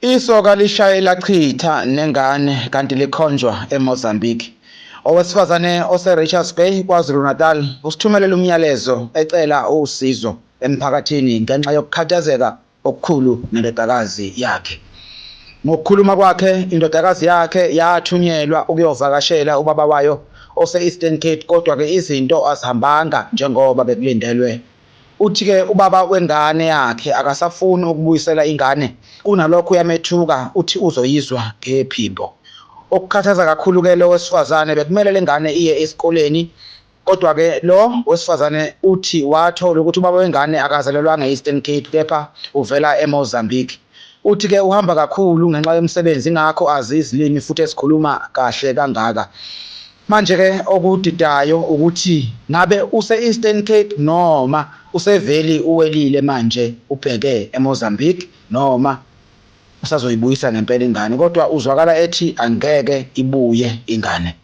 Isoka lishaye lachitha nengane kanti likhonjwa eMozambique. Owesifazane ose-Richards Bay, KwaZulu-Natal usithumelele umyalezo ecela usizo emphakathini ngenxa yokukhathazeka okukhulu nendodakazi yakhe. Ngokukhuluma kwakhe, indodakazi yakhe yathunyelwa ukuyovakashela ubaba wayo ose-Eastern Cape, kodwa-ke izinto azihambanga njengoba bekulindelwe. Uthi-ke ubaba wengane yakhe akasafuni ukubuyisela ingane, kunalokho uyamethuka uthi uzoyizwa ngephimbo. Okukhathaza kakhulu-ke lo wesifazane bekumele le ngane iye esikoleni, kodwa-ke lo wesifazane uthi wathola ukuthi ubaba wengane akazalelwanga e-Eastern Cape kepha uvela eMozambique. Uthi-ke uhamba kakhulu ngenxa yomsebenzi ingakho azi izilimi futhi esikhuluma kahle kangaka. Manje-ke okudidayo ukuthi ngabe use-Eastern Cape noma useveli uwelile manje ubheke eMozambique noma usazoyibuyisa ngempela ingane, kodwa uzwakala ethi angeke ibuye ingane.